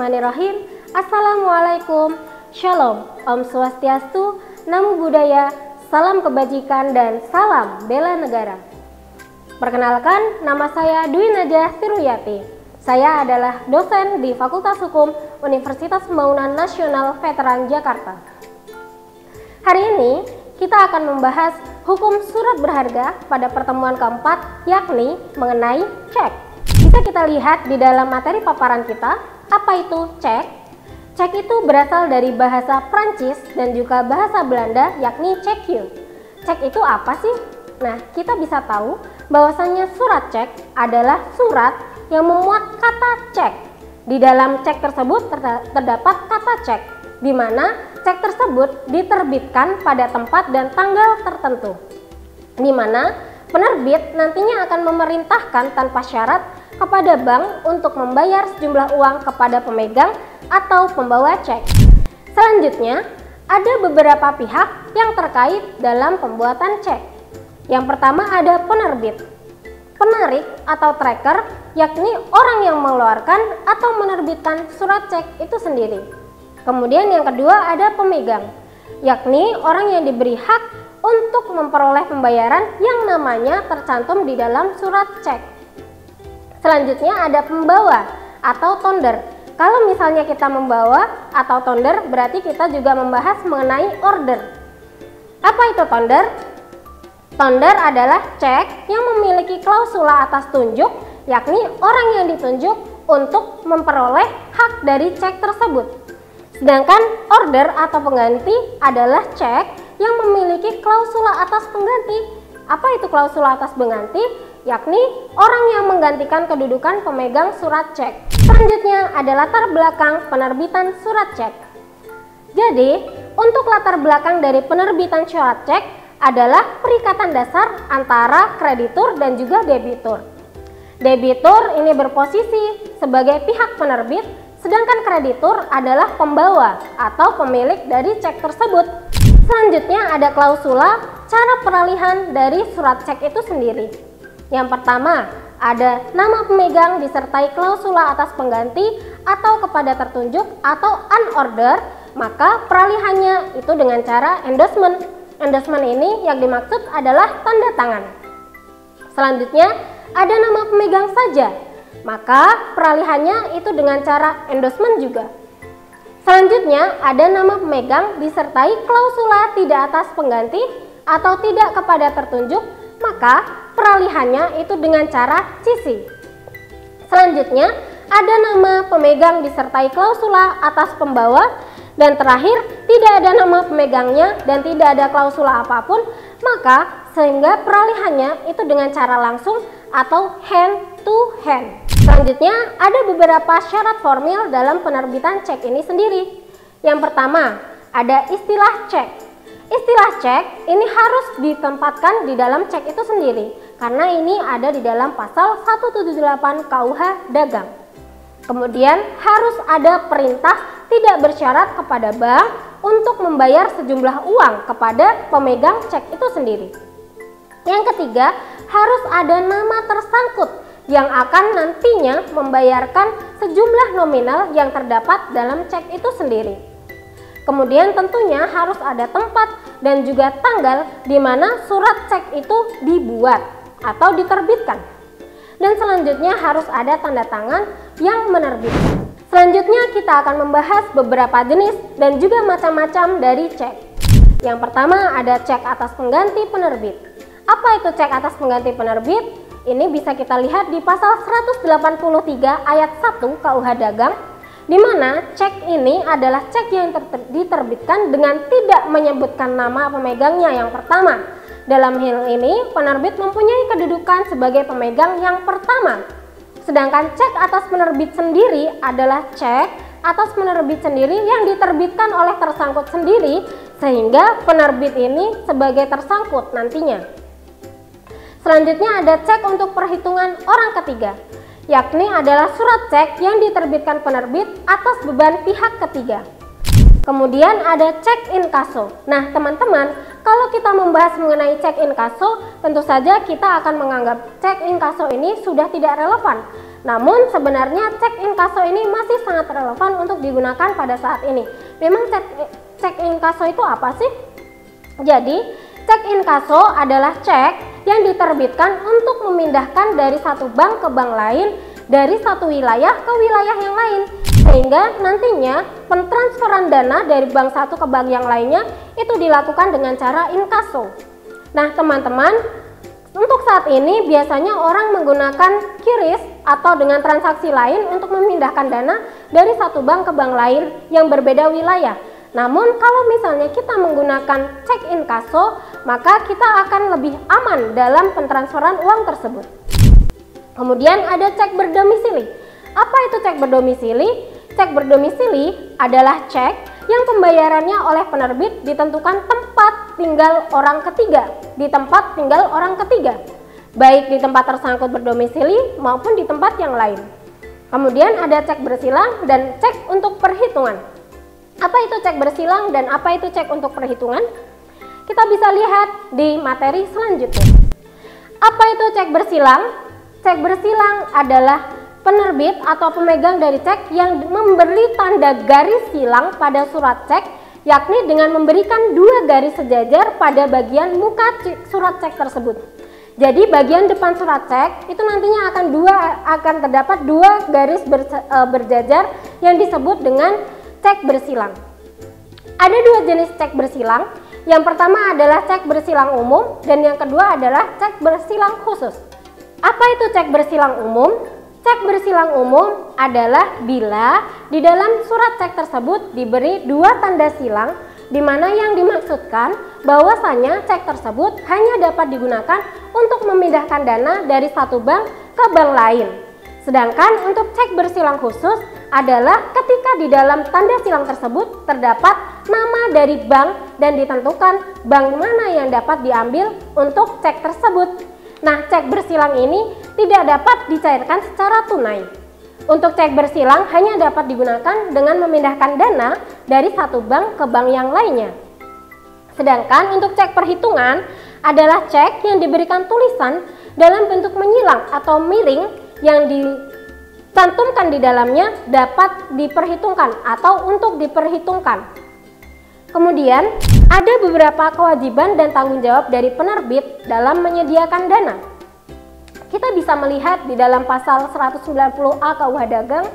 Bismillahirrahmanirrahim. Assalamualaikum, Shalom, Om Swastiastu, Namo Buddhaya, salam kebajikan dan salam bela negara. Perkenalkan, nama saya Dwi Najah Siruyati. Saya adalah dosen di Fakultas Hukum Universitas Pembangunan Nasional Veteran Jakarta. Hari ini kita akan membahas hukum surat berharga pada pertemuan keempat, yakni mengenai cek. Bisa kita lihat di dalam materi paparan kita, apa itu cek? Cek itu berasal dari bahasa Prancis dan juga bahasa Belanda, yakni cekje. Cek itu apa sih? Nah, kita bisa tahu bahwasannya surat cek adalah surat yang memuat kata cek. Di dalam cek tersebut terdapat kata cek, di mana cek tersebut diterbitkan pada tempat dan tanggal tertentu, di mana penerbit nantinya akan memerintahkan tanpa syarat kepada bank untuk membayar sejumlah uang kepada pemegang atau pembawa cek. Selanjutnya, ada beberapa pihak yang terkait dalam pembuatan cek. Yang pertama ada penerbit, penarik atau tracker, yakni orang yang mengeluarkan atau menerbitkan surat cek itu sendiri. Kemudian yang kedua ada pemegang, yakni orang yang diberi hak untuk memperoleh pembayaran yang namanya tercantum di dalam surat cek. Selanjutnya ada pembawa atau tonder. Kalau misalnya kita membawa atau tonder, berarti kita juga membahas mengenai order. Apa itu tonder? Tonder adalah cek yang memiliki klausula atas tunjuk, yakni orang yang ditunjuk untuk memperoleh hak dari cek tersebut. Sedangkan order atau pengganti adalah cek yang memiliki klausula atas pengganti. Apa itu klausula atas pengganti? Yakni orang yang menggantikan kedudukan pemegang surat cek. Selanjutnya ada latar belakang penerbitan surat cek. Jadi, untuk latar belakang dari penerbitan surat cek adalah perikatan dasar antara kreditur dan juga debitur. Debitur ini berposisi sebagai pihak penerbit, sedangkan kreditur adalah pembawa atau pemilik dari cek tersebut. Selanjutnya ada klausula cara peralihan dari surat cek itu sendiri. Yang pertama, ada nama pemegang disertai klausula atas pengganti atau kepada tertunjuk atau unorder, maka peralihannya itu dengan cara endorsement. Endorsement ini yang dimaksud adalah tanda tangan. Selanjutnya, ada nama pemegang saja, maka peralihannya itu dengan cara endorsement juga. Selanjutnya, ada nama pemegang disertai klausula tidak atas pengganti atau tidak kepada tertunjuk, maka peralihannya itu dengan cara CC. Selanjutnya, ada nama pemegang disertai klausula atas pembawa, dan terakhir tidak ada nama pemegangnya dan tidak ada klausula apapun, maka sehingga peralihannya itu dengan cara langsung atau hand to hand. Selanjutnya ada beberapa syarat formil dalam penerbitan cek ini sendiri. Yang pertama ada istilah cek. Istilah cek ini harus ditempatkan di dalam cek itu sendiri, karena ini ada di dalam pasal 178 KUH Dagang. Kemudian harus ada perintah tidak bersyarat kepada bank untuk membayar sejumlah uang kepada pemegang cek itu sendiri. Yang ketiga, harus ada nama tersangkut yang akan nantinya membayarkan sejumlah nominal yang terdapat dalam cek itu sendiri. Kemudian tentunya harus ada tempat dan juga tanggal di mana surat cek itu dibuat atau diterbitkan. Dan selanjutnya harus ada tanda tangan yang menerbitkan. Selanjutnya kita akan membahas beberapa jenis dan juga macam-macam dari cek. Yang pertama ada cek atas pengganti penerbit. Apa itu cek atas pengganti penerbit? Ini bisa kita lihat di pasal 183 ayat 1 KUH Dagang, di mana cek ini adalah cek yang diterbitkan dengan tidak menyebutkan nama pemegangnya yang pertama. Dalam hal ini, penerbit mempunyai kedudukan sebagai pemegang yang pertama. Sedangkan cek atas penerbit sendiri adalah cek atas penerbit sendiri yang diterbitkan oleh tersangkut sendiri, sehingga penerbit ini sebagai tersangkut nantinya. Selanjutnya ada cek untuk perhitungan orang ketiga, yakni adalah surat cek yang diterbitkan penerbit atas beban pihak ketiga. Kemudian ada cek inkaso. Nah teman-teman, kalau kita membahas mengenai cek inkaso, tentu saja kita akan menganggap cek inkaso ini sudah tidak relevan. Namun sebenarnya cek inkaso ini masih sangat relevan untuk digunakan pada saat ini. Memang cek inkaso itu apa sih? Jadi cek inkaso adalah cek yang diterbitkan untuk memindahkan dari satu bank ke bank lain, dari satu wilayah ke wilayah yang lain, sehingga nantinya pentransferan dana dari bank satu ke bank yang lainnya itu dilakukan dengan cara inkaso. Nah teman-teman, untuk saat ini biasanya orang menggunakan QRIS atau dengan transaksi lain untuk memindahkan dana dari satu bank ke bank lain yang berbeda wilayah. Namun kalau misalnya kita menggunakan cek inkaso, maka kita akan lebih aman dalam pentransferan uang tersebut. Kemudian ada cek berdomisili. Apa itu cek berdomisili? Cek berdomisili adalah cek yang pembayarannya oleh penerbit ditentukan tempat tinggal orang ketiga, baik di tempat tersangkut berdomisili maupun di tempat yang lain. Kemudian ada cek bersilang dan cek untuk perhitungan. Apa itu cek bersilang dan apa itu cek untuk perhitungan? Kita bisa lihat di materi selanjutnya. Apa itu cek bersilang? Cek bersilang adalah penerbit atau pemegang dari cek yang memberi tanda garis silang pada surat cek, yakni dengan memberikan 2 garis sejajar pada bagian muka surat cek tersebut. Jadi bagian depan surat cek itu nantinya akan terdapat 2 garis berjajar yang disebut dengan cek bersilang. Ada 2 jenis cek bersilang. Yang pertama adalah cek bersilang umum dan yang kedua adalah cek bersilang khusus. Apa itu cek bersilang umum? Cek bersilang umum adalah bila di dalam surat cek tersebut diberi 2 tanda silang, di mana yang dimaksudkan bahwasanya cek tersebut hanya dapat digunakan untuk memindahkan dana dari satu bank ke bank lain. Sedangkan untuk cek bersilang khusus adalah ketika di dalam tanda silang tersebut terdapat nama dari bank dan ditentukan bank mana yang dapat diambil untuk cek tersebut. Nah, cek bersilang ini tidak dapat dicairkan secara tunai. Untuk cek bersilang hanya dapat digunakan dengan memindahkan dana dari satu bank ke bank yang lainnya. Sedangkan untuk cek perhitungan adalah cek yang diberikan tulisan dalam bentuk menyilang atau miring yang dicantumkan di dalamnya dapat diperhitungkan atau untuk diperhitungkan. Kemudian ada beberapa kewajiban dan tanggung jawab dari penerbit dalam menyediakan dana. Kita bisa melihat di dalam pasal 190A KUH Dagang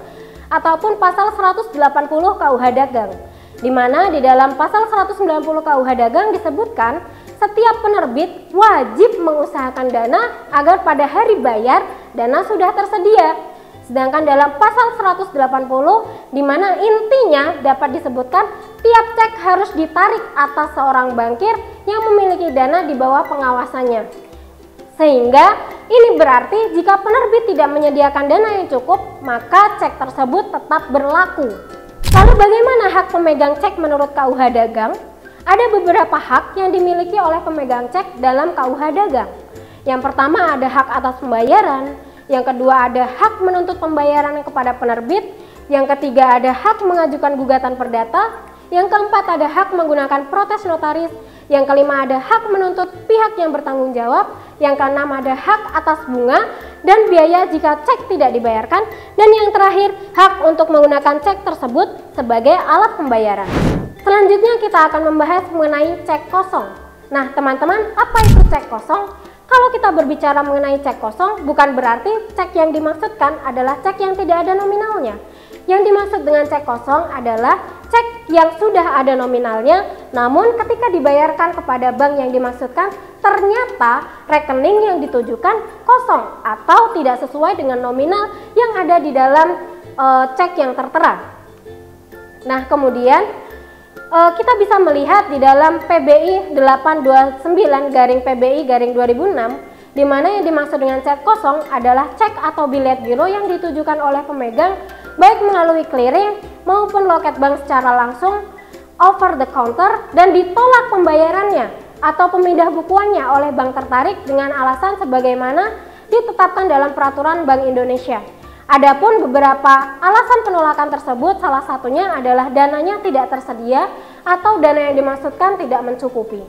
ataupun pasal 180 KUH Dagang, di mana di dalam pasal 190 KUH Dagang disebutkan setiap penerbit wajib mengusahakan dana agar pada hari bayar dana sudah tersedia. Sedangkan dalam pasal 180 di mana intinya dapat disebutkan tiap cek harus ditarik atas seorang bankir yang memiliki dana di bawah pengawasannya. Sehingga ini berarti jika penerbit tidak menyediakan dana yang cukup, maka cek tersebut tetap berlaku. Lalu bagaimana hak pemegang cek menurut KUH Dagang? Ada beberapa hak yang dimiliki oleh pemegang cek dalam KUH Dagang. Yang pertama ada hak atas pembayaran, yang kedua ada hak menuntut pembayaran kepada penerbit, yang ketiga ada hak mengajukan gugatan perdata, yang keempat ada hak menggunakan protes notaris, yang kelima ada hak menuntut pihak yang bertanggung jawab, yang keenam ada hak atas bunga dan biaya jika cek tidak dibayarkan, dan yang terakhir hak untuk menggunakan cek tersebut sebagai alat pembayaran. Selanjutnya kita akan membahas mengenai cek kosong. Nah teman-teman, apa itu cek kosong? Kalau kita berbicara mengenai cek kosong, bukan berarti cek yang dimaksudkan adalah cek yang tidak ada nominalnya. Yang dimaksud dengan cek kosong adalah cek yang sudah ada nominalnya, namun ketika dibayarkan kepada bank yang dimaksudkan, ternyata rekening yang ditujukan kosong atau tidak sesuai dengan nominal yang ada di dalam cek yang tertera. Nah, kemudian kita bisa melihat di dalam PBI 829/PBI/2006, di mana yang dimaksud dengan cek kosong adalah cek atau bilet giro yang ditujukan oleh pemegang baik melalui clearing maupun loket bank secara langsung, over the counter, dan ditolak pembayarannya atau pemindah bukuannya oleh bank tertarik dengan alasan sebagaimana ditetapkan dalam peraturan Bank Indonesia. Adapun beberapa alasan penolakan tersebut salah satunya adalah dananya tidak tersedia atau dana yang dimaksudkan tidak mencukupi.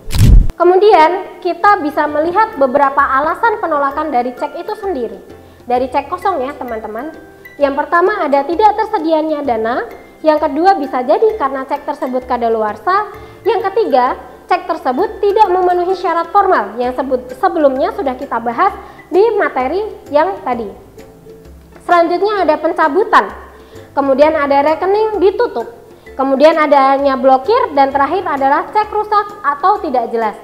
Kemudian kita bisa melihat beberapa alasan penolakan dari cek itu sendiri. dari cek kosong ya teman-teman. Yang pertama ada tidak tersedianya dana, yang kedua bisa jadi karena cek tersebut kadaluarsa, yang ketiga cek tersebut tidak memenuhi syarat formal yang sebelumnya sudah kita bahas di materi yang tadi. Selanjutnya ada pencabutan, kemudian ada rekening ditutup, kemudian adanya blokir, dan terakhir adalah cek rusak atau tidak jelas.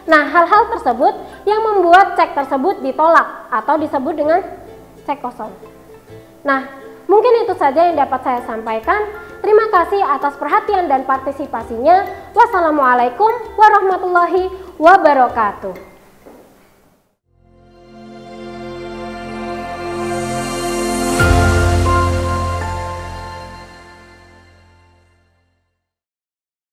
Nah, hal-hal tersebut yang membuat cek tersebut ditolak atau disebut dengan cek kosong. Nah, mungkin itu saja yang dapat saya sampaikan. Terima kasih atas perhatian dan partisipasinya. Wassalamualaikum warahmatullahi wabarakatuh.